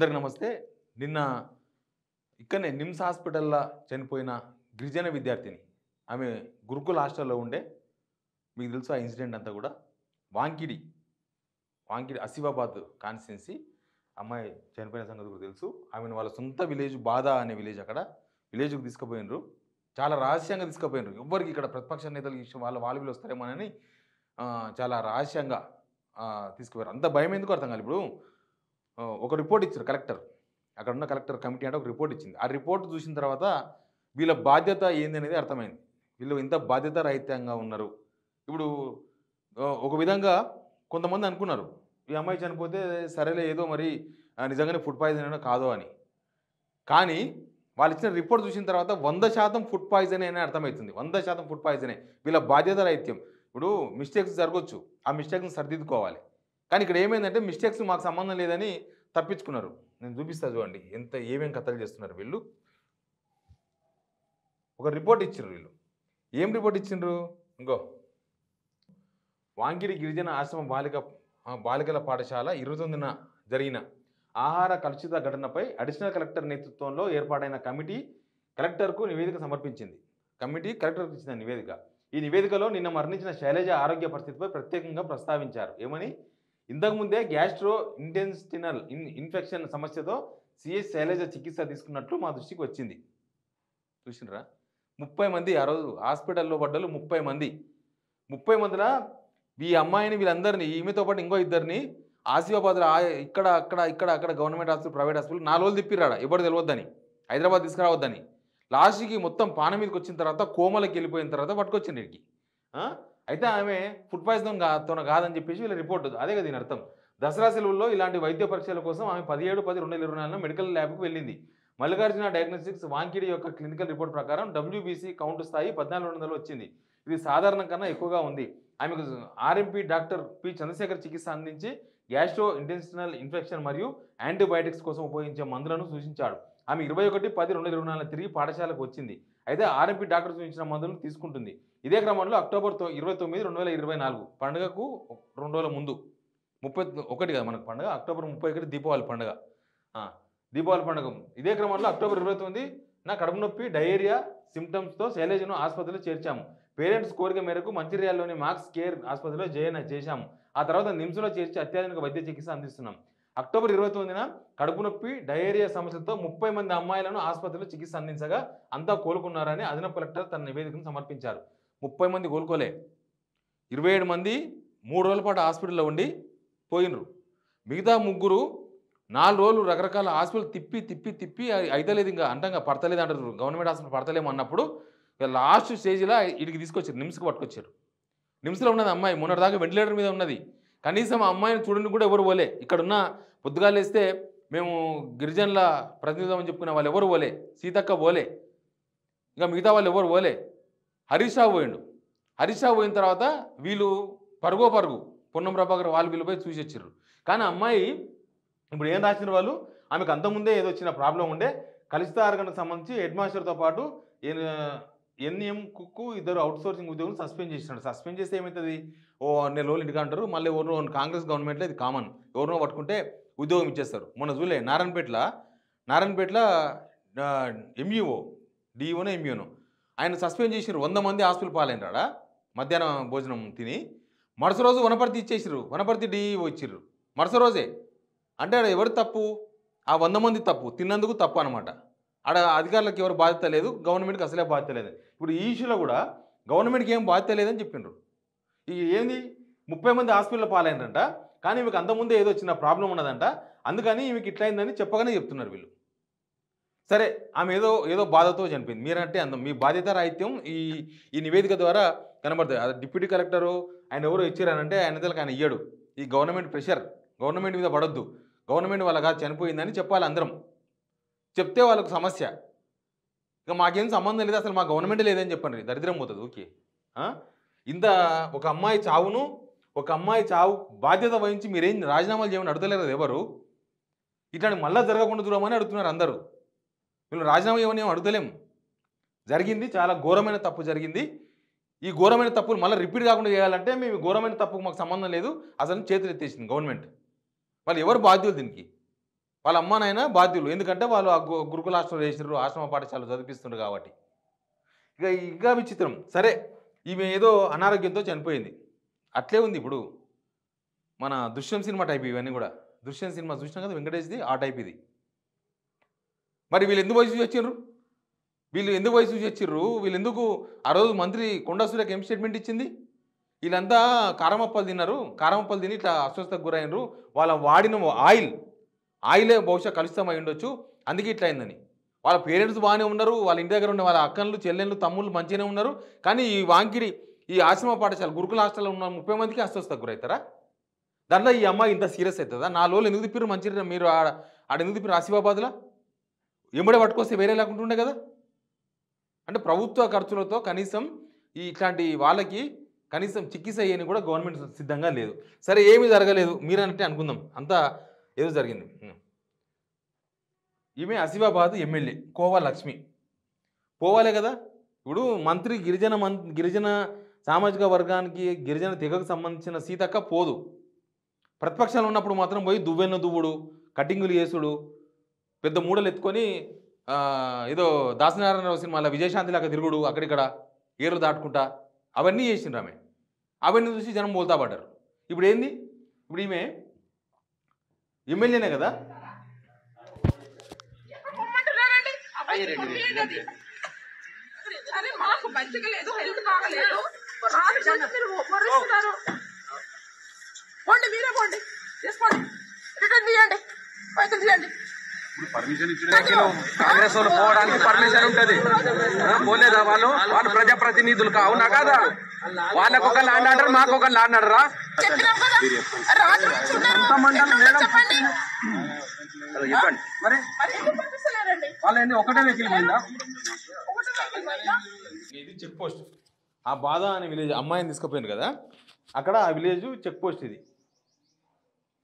అందరికి నమస్తే. నిన్న ఇక్కడనే నిమ్స్ హాస్పిటల్లో చనిపోయిన గిరిజన విద్యార్థిని. ఆమె గురుకుల హాస్టల్లో ఉండే. మీకు తెలుసు ఆ ఇన్సిడెంట్ అంతా కూడా. వాంకిడి ఆసిఫాబాద్ కాన్స్టిట్యున్సీ అమ్మాయి చనిపోయిన సంగతి కూడా తెలుసు. ఆమెను వాళ్ళ సొంత విలేజ్ బాధ అనే విలేజ్ అక్కడ విలేజ్‌కి తీసుకుపోయినరు. చాలా రహస్యంగా తీసుకుపోయినరు. ఎవ్వరికి ఇక్కడ ప్రతిపక్ష నేతలు ఈ విషయం వాళ్ళ వీళ్ళు వస్తారేమోనని చాలా రహస్యంగా తీసుకుపోయారు. అంత భయం ఎందుకో అర్థం కాలేదు. ఇప్పుడు ఒక రిపోర్ట్ ఇచ్చారు కలెక్టర్. అక్కడ ఉన్న కలెక్టర్ కమిటీ అంటే ఒక రిపోర్ట్ ఇచ్చింది. ఆ రిపోర్ట్ చూసిన తర్వాత వీళ్ళ బాధ్యత ఏంది అనేది అర్థమైంది. వీళ్ళు ఇంత బాధ్యత రహితంగా ఉన్నారు. ఇప్పుడు ఒక విధంగా కొంతమంది అనుకున్నారు, ఈ అమ్మాయి చనిపోతే సరేలే ఏదో మరి నిజంగానే ఫుడ్ పాయిజన్ అయినా కాదో అని. కానీ వాళ్ళు ఇచ్చిన రిపోర్ట్ చూసిన తర్వాత 100% ఫుడ్ పాయిజన్ అని అర్థమవుతుంది. 100% ఫుడ్ పాయిజనే. వీళ్ళ బాధ్యత రహిత్యం. ఇప్పుడు మిస్టేక్స్ జరగొచ్చు. ఆ మిస్టేక్‌ని సరిదిద్దుకోవాలి. కానీ ఇక్కడ ఏమైందంటే మిస్టేక్స్ మాకు సంబంధం లేదని తప్పించుకున్నారు. నేను చూపిస్తా చూడండి ఏమేం కథలు చేస్తున్నారు వీళ్ళు. ఒక రిపోర్ట్ ఇచ్చిండ్రు వీళ్ళు. ఏం రిపోర్ట్ ఇచ్చిండ్రు? ఇంకో వాంకిడి గిరిజన ఆశ్రమ బాలికల పాఠశాల 29న జరిగిన ఆహార కలుషిత ఘటనపై అడిషనల్ కలెక్టర్ నేతృత్వంలో ఏర్పాటైన కమిటీ కలెక్టర్కు నివేదిక సమర్పించింది. కమిటీ కలెక్టర్కు ఇచ్చిన నివేదిక. ఈ నివేదికలో నిన్న మరణించిన శైలజ ఆరోగ్య పరిస్థితిపై ప్రత్యేకంగా ప్రస్తావించారు. ఏమని? ఇంతకుముందే గ్యాస్ట్రో ఇంటెస్టినల్ ఇన్ఫెక్షన్ సమస్యతో సిఎస్ శైలజ చికిత్స తీసుకున్నట్లు మా దృష్టికి వచ్చింది. చూసినరా? 30 మంది ఆ రోజు హాస్పిటల్లో పడ్డలు 30 మంది. 30 మందిలో ఈ అమ్మాయిని వీళ్ళందరినీ ఈమెతో పాటు ఇంకో ఇద్దరిని ఆసిఫాబాద్లో అక్కడ గవర్నమెంట్ హాస్పిటల్ ప్రైవేట్ హాస్పిటల్ 4 రోజులు తిప్పిరాడ ఎవరు తెలియద్దని, హైదరాబాద్ తీసుకురావద్దని. లాస్ట్కి మొత్తం పాన మీదకి వచ్చిన తర్వాత కోమలకి వెళ్ళిపోయిన తర్వాత పట్టుకొచ్చింది వీడికి. అయితే ఆమె ఫుడ్ పాయిజన్ కాదని చెప్పేసి వీళ్ళ రిపోర్ట్. అదే కదా దీని అర్థం. దసరా సెలవుల్లో ఇలాంటి వైద్య పరీక్షల కోసం ఆమె 17/10/2024 మెడికల్ ల్యాబ్కు వెళ్ళింది. మల్లికార్జున డయాగ్నోస్టిక్స్ వాంకిడి యొక్క క్లినికల్ రిపోర్ట్ ప్రకారం WBC కౌంట్ స్థాయి 1400 వచ్చింది. ఇది సాధారణం కన్నా ఎక్కువగా ఉంది. ఆమెకు ఆర్ఎంపీ డాక్టర్ పి చంద్రశేఖర్ చికిత్స అందించి గ్యాస్ట్రో ఇంటెస్టినల్ ఇన్ఫెక్షన్ మరియు యాంటీబయాటిక్స్ కోసం ఉపయోగించే మందులను సూచించాడు. ఆమె 21/10/2024 తిరిగి పాఠశాలకు వచ్చింది. అయితే ఆర్ఎంపీ డాక్టర్ సూచించిన మందులను తీసుకుంటుంది. ఇదే క్రమంలో అక్టోబర్ 29, 2024 పండుగకు 2 రోజుల ముందు 31 కదా మనకు పండుగ, అక్టోబర్ 31 దీపావళి పండుగ. దీపావళి పండుగ. ఇదే క్రమంలో అక్టోబర్ 29 నా కడుపు నొప్పి డయేరియా సిమ్టమ్స్తో శైలజను ఆసుపత్రిలో చేర్చాము. పేరెంట్స్ కోరిక మేరకు మంచిర్యాలలోని మాక్స్ కేర్ ఆసుపత్రిలో చేశాము. ఆ తర్వాత నిమ్స్లో చేర్చి అత్యాధునిక వైద్య చికిత్స అందిస్తున్నాం. అక్టోబర్ 29న కడుపు నొప్పి డయేరియా సమస్యలతో 30 మంది అమ్మాయిలను ఆసుపత్రిలో చికిత్స అందించగా అంతా కోలుకున్నారని అదనపు కలెక్టర్ తన నివేదికను సమర్పించారు. 30 మంది కోలుకోలే. 27 మంది 3 రోజుల పాటు హాస్పిటల్లో ఉండి పోయినరు. మిగతా 3 4 రోజులు రకరకాల హాస్పిటల్ తిప్పి అయితలేదు, ఇంకా అంటంగా పడతలేదు అంటారు. గవర్నమెంట్ హాస్పిటల్ పడతలేము అన్నప్పుడు లాస్ట్ స్టేజ్లో ఇడికి తీసుకొచ్చారు, నిమ్స్కి పట్టుకొచ్చారు. నిమ్స్లో ఉన్నది అమ్మాయి మొన్నటిదాకా వెంటిలేటర్ మీద ఉన్నది. కనీసం ఆ అమ్మాయిని చూడని కూడా ఎవరు పోలే. ఇక్కడున్న పొద్దుగాలు వేస్తే మేము గిరిజనుల ప్రతినిధులం అని చెప్పుకునే వాళ్ళు ఎవరు పోలే. సీతక్క పోలే, ఇంకా మిగతా వాళ్ళు ఎవరు పోలే. హరీష్ రావు పోయిండు. హరీష్ రావు పోయిన తర్వాత వీళ్ళు పరుగు పొన్నం ప్రభాకర్ వాళ్ళు వీళ్ళు పోయి చూసి వచ్చారు. కానీ అమ్మాయి ఇప్పుడు ఏం రాసిన వాళ్ళు, ఆమెకు అంతకుముందే ఏదో వచ్చిన ప్రాబ్లం ఉండే. కలుషిత ఆరోగ్యానికి సంబంధించి హెడ్ మాస్టర్తో పాటు ఎన్ఎం కుక్కు 2 అవుట్సోర్సింగ్ ఉద్యోగులు సస్పెండ్ చేసినాడు. సస్పెండ్ చేస్తే ఏమవుతుంది? ఓ 4 రోజులు ఇంటికి అంటారు. మళ్ళీ ఎవరినో కాంగ్రెస్ గవర్నమెంట్లో ఇది కామన్, ఎవరినో పట్టుకుంటే ఉద్యోగం ఇచ్చేస్తారు. మొన్న చూలే నారాయణపేటలో ఎంఈఓ డిఈఓనో ఎంఈఓనో ఆయన సస్పెండ్ చేసినారు. 100 మంది హాస్పిటల్ పాలైనరాడా మధ్యాహ్నం భోజనం తిని. మరుస రోజు వనపర్తి ఇచ్చేసారు. వనపర్తి డిఈఓ ఇచ్చిర్రు మరుస రోజే. అంటే ఆడ ఎవరు తప్పు? ఆ 100 మంది తప్పు, తిన్నందుకు తప్పు అనమాట. ఆడ అధికారులకు ఎవరు బాధ్యత లేదు, గవర్నమెంట్కి అసలే బాధ్యత లేదు. ఇప్పుడు ఈ ఇష్యూలో కూడా గవర్నమెంట్కి ఏం బాధ్యత లేదని చెప్పిండ్రు. ఏంది 30 మంది హాస్పిటల్లో పాలైనరంట. కానీ మీకు అంతకుముందే ఏదో చిన్న ప్రాబ్లం ఉన్నదంట, అందుకని మీకు ఇట్లయిందని చెప్పగానే చెప్తున్నారు వీళ్ళు. సరే, ఆమె ఏదో బాధతో చనిపోయింది. మీరంటే మీ బాధ్యత రాహిత్యం ఈ నివేదిక ద్వారా కనబడుతుంది. అది డిప్యూటీ కలెక్టరు ఆయన ఎవరో ఇచ్చారనంటే ఆయన ఇయ్యడు. ఈ గవర్నమెంట్ ప్రెషర్ గవర్నమెంట్ మీద పడొద్దు. గవర్నమెంట్ వాళ్ళగా చనిపోయిందని చెప్పాలి అందరం. చెప్తే వాళ్ళకు సమస్య. ఇక మాకేం సంబంధం లేదు, అసలు మా గవర్నమెంటే లేదని చెప్పండి, దరిద్రం పోతుంది. ఓకే, ఇంత ఒక అమ్మాయి చావు బాధ్యత వహించి మీరేం రాజీనామాలు చేయమని అడుగుతలేరు కదా ఎవరు. ఇట్లాంటి మళ్ళీ జరగకుండా చూడమని అడుగుతున్నారు అందరూ. వీళ్ళు రాజీనామా చేయమని ఏం అడుగుతలేము. జరిగింది చాలా ఘోరమైన తప్పు జరిగింది. ఈ ఘోరమైన తప్పులు మళ్ళీ రిపీట్ కాకుండా చేయాలంటే మేము ఘోరమైన తప్పుకు మాకు సంబంధం లేదు అసలు చేతులు ఎత్తేసింది గవర్నమెంట్. వాళ్ళు ఎవరు బాధ్యులు దీనికి? వాళ్ళ అమ్మ నాయన బాధ్యులు. ఎందుకంటే వాళ్ళు ఆ గురుకుల హాస్టల్ వేసిర్రు, ఆశ్రమ పాఠశాల చదివిస్తుండ్రు కాబట్టి. ఇంకా విచిత్రం. సరే ఈమె ఏదో అనారోగ్యంతో చనిపోయింది. అట్లే ఉంది ఇప్పుడు. మన 'దృశ్యం' సినిమా టైప్ ఇవన్నీ కూడా. 'దృశ్యం' సినిమా చూసినాం కదా వెంకటేష్‌ది, ఆ టైప్ ఇది. మరి వీళ్ళు ఎందుకు పోయి చూసి వచ్చిర్రు? వీళ్ళెందుకు ఆ రోజు మంత్రి కొండా సురేఖ ఏం స్టేట్మెంట్ ఇచ్చింది? వీళ్ళంతా కారమప్పలు తిన్నారు, కారమప్పలు తిని ఇట్లా అస్వస్థతకు గురైనరు, వాళ్ళ వాడిన ఆయిలే బహుశా కలుషితమై ఉండొచ్చు, అందుకే ఇట్లా అయిందని. వాళ్ళ పేరెంట్స్ బాగానే ఉన్నారు, వాళ్ళ ఇంటి దగ్గర ఉన్న వాళ్ళ అక్కలు చెల్లెళ్ళు తమ్ముళ్ళు మంచిగానే ఉన్నారు. కానీ ఈ ఆశ్రమ పాఠశాల గురుకుల హాస్టల్లో ఉన్న 30 మందికి అస్వస్థతకు గురవుతారా? దాంట్లో ఈ అమ్మాయి ఇంత సీరియస్ అవుతుందా? 4 రోజులు ఎందుకు తిప్పిర్రు మంచిగా? మీరు ఆడ ఎందుకు తిప్పిర్రు ఆసిఫాబాద్లో? ఎమ్మడే పట్టుకొస్తే వేరే లేకుంటుండే కదా. అంటే ప్రభుత్వ ఖర్చులతో కనీసం ఇట్లాంటి వాళ్ళకి కనీసం చికిత్స అయ్యని కూడా గవర్నమెంట్ సిద్ధంగా లేదు. సరే ఏమీ జరగలేదు మీరంటే అనుకుందాం, అంతా ఏదో జరిగింది. ఈమె ఆసిఫాబాద్ ఎమ్మెల్యే కోవా లక్ష్మి పోవాలే కదా. ఇప్పుడు మంత్రి గిరిజన సామాజిక వర్గానికి గిరిజన తెగకు సంబంధించిన సీతక్క పోదు. ప్రతిపక్షాలు ఉన్నప్పుడు మాత్రం పోయి దువ్వెన్న దువ్వుడు, కటింగులు చేసుడు, పెద్ద మూడలు ఎత్తుకొని ఏదో దాసనారాయణరావు సినిమాలో విజయశాంతి లాగా తిరుగుడు, అక్కడిక్కడ ఏర్లు దాటుకుంటా అవన్నీ చేసిండ్రు ఆమె. అవన్నీ చూసి జనం బోల్తా పడ్డారు. ఇప్పుడు ఏంది? ఇప్పుడు ఈమె ఎమ్మెల్యేనే కదా. పర్మిషన్ ఇచ్చిన కాంగ్రెస్ వాళ్ళు పోవడానికి పర్మిషన్ ఉంటది. పోలేదా? వాళ్ళు ప్రజాప్రతినిధులు అవునా కాదా? వాళ్ళకు ఒక ల్యాండ్ ఆర్డర్, మాకు ఒక ల్యాండ్ ఆర్డర్ రా చెప్పండి. మరి వాళ్ళ ఒకటే వెహికల్ పోయిందా? ఇది చెక్ పోస్ట్. ఆ బాధ అనే విలేజ్ అమ్మాయిని తీసుకుపోయింది కదా, అక్కడ ఆ విలేజ్ చెక్ పోస్ట్ ఇది.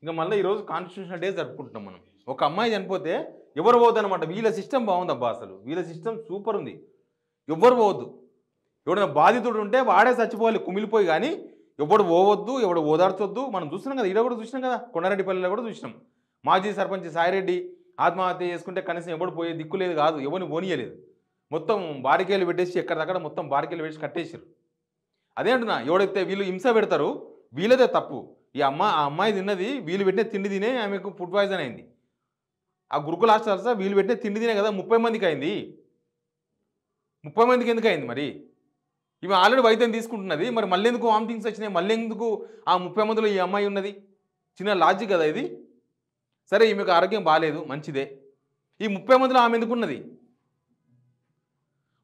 ఇంకా మళ్ళీ ఈరోజు కాన్స్టిట్యూషన్ డే జరుపుకుంటున్నాం మనం. ఒక అమ్మాయి చనిపోతే ఎవరు పోవద్దు అనమాట. వీళ్ళ సిస్టమ్ బాగుంది అబ్బా, అసలు వీళ్ళ సిస్టమ్ సూపర్ ఉంది. ఎవ్వరు పోవద్దు. ఎవడైనా బాధితుడు ఉంటే వాడే చచ్చిపోవాలి కుమిలిపోయి, కానీ ఎవడు పోవద్దు, ఎవడు ఓదార్చొద్దు. మనం చూస్తున్నాం కదా, ఈడ కూడా చూసినాం కదా, కొండారెడ్డిపల్లిలో కూడా చూసినాం. మాజీ సర్పంచ్ సాయిరెడ్డి ఆత్మహత్య చేసుకుంటే కనీసం ఎవడు పోయే దిక్కు లేదు, కాదు ఎవరిని పోనీయలేదు. మొత్తం బారికేలు పెట్టేసి ఎక్కడిదక్కడ మొత్తం బారికేలు వేసి కట్టేసారు. అదే అంటున్నా, ఎవడైతే వీళ్ళు హింస పెడతారు వీళ్ళదే తప్పు. ఆ అమ్మాయి తిన్నది, వీళ్ళు పెట్టిన తిండి తినే ఆమెకు ఫుడ్ పాయిజన్ అయింది. ఆ గురుకుల హాస్టల్స్ వీళ్ళు పెట్టిన తిండి తినే కదా 30 మందికి అయింది. 30 మందికి ఎందుకు అయింది మరి? ఈమె ఆల్రెడీ వైద్యం తీసుకుంటున్నది, మరి మళ్ళీ ఎందుకు వామిటింగ్స్ వచ్చినాయి? మళ్ళీ ఎందుకు ఆ 30 మందిలో ఈ అమ్మాయి ఉన్నది? చిన్న లాజిక్ కదా ఇది. సరే ఈమెకు ఆరోగ్యం బాగాలేదు, మంచిదే. ఈ 30 మందిలో ఆమె ఎందుకు ఉన్నది?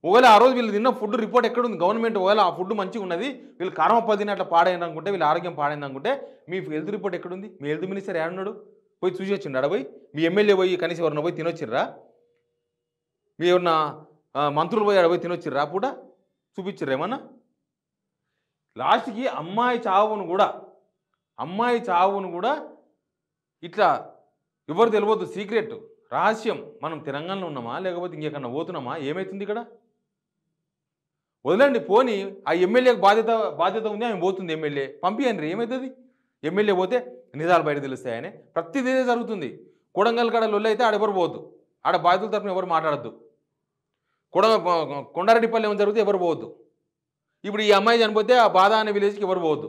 ఒకవేళ ఆ రోజు వీళ్ళు తిన్న ఫుడ్ రిపోర్ట్ ఎక్కడుంది? గవర్నమెంట్ ఒకవేళ ఆ ఫుడ్ మంచిగా ఉన్నది, వీళ్ళు కారమప్ప తిని అట్లా పాడైంది అనుకుంటే, వీళ్ళ ఆరోగ్యం పాడైంది అనుకుంటే, మీ హెల్త్ రిపోర్ట్ ఎక్కడుంది? మీ హెల్త్ మినిస్టర్ ఏడున్నాడు? పోయి చూసి వచ్చిండు ఆడ పోయి? మీ ఎమ్మెల్యే పోయి కనీసం ఎవరన్నా పోయి తినొచ్చిర్రా? మీ ఎవరన్నా మంత్రులు పోయి ఆడ పోయి తినొచ్చిర్రా? పూట చూపించిర్రా ఏమన్నా? లాస్ట్కి అమ్మాయి చావును కూడా ఇట్లా ఎవరు తెలియవద్దు, సీక్రెట్ రహస్యం. మనం తెలంగాణలో ఉన్నామా లేకపోతే ఇంకెక్కడన్నా పోతున్నామా? ఏమవుతుంది ఇక్కడ? వదలండి పోని. ఆ ఎమ్మెల్యేకి బాధ్యత ఉంది, ఆమె పోతుంది. ఎమ్మెల్యే పంపియండి, ఏమవుతుంది? ఎమ్మెల్యే పోతే నిజాలు బయట తెలుస్తాయని ప్రతిదీ జరుగుతుంది. కొడంగల్ కాడ లొల్లి అయితే ఆడెవరు పోవద్దు, ఆడ బాధితుల తరఫున ఎవరు మాట్లాడద్దు. కొండారెడ్డిపల్లి ఏమైనా జరిగితే ఎవరు పోవద్దు. ఇప్పుడు ఈ అమ్మాయి చనిపోతే ఆ బాధ అనే విలేజ్కి ఎవరు పోవద్దు.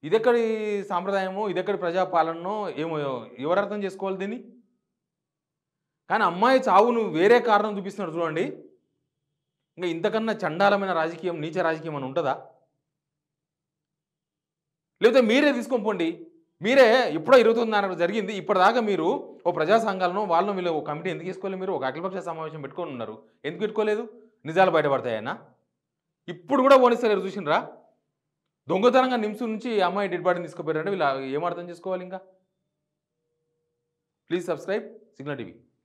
ఇదెక్కడి సాంప్రదాయమో, ఇదెక్కడి ప్రజాపాలనో ఏమో ఎవరు అర్థం చేసుకోవాలి దీన్ని? కానీ అమ్మాయి చావును వేరే కారణం చూపిస్తున్నారు చూడండి. ఇంకా ఇంతకన్నా చండాలమైన రాజకీయం, నీచ రాజకీయం అని ఉంటుందా? లేకపోతే మీరే తీసుకొని పోండి. మీరే ఎప్పుడో 29 జరిగింది, ఇప్పటిదాకా మీరు ఓ ప్రజా సంఘాలను వాళ్ళను వీళ్ళు ఒక కమిటీ ఎందుకు తీసుకోలేదు? మీరు ఒక అఖిలపక్ష సమావేశం పెట్టుకొని ఉన్నారు, ఎందుకు పెట్టుకోలేదు? నిజాలు బయటపడతాయన్నా? ఇప్పుడు కూడా పోనిస్తలేరు. చూసినరా? దొంగతనంగా నిమ్స్ నుంచి అమ్మాయి డెడ్ బాడీని తీసుకుపోయారంటే వీళ్ళు ఏం అర్థం చేసుకోవాలి? ఇంకా ప్లీజ్ సబ్స్క్రైబ్ సిగ్నల్ టీవీ.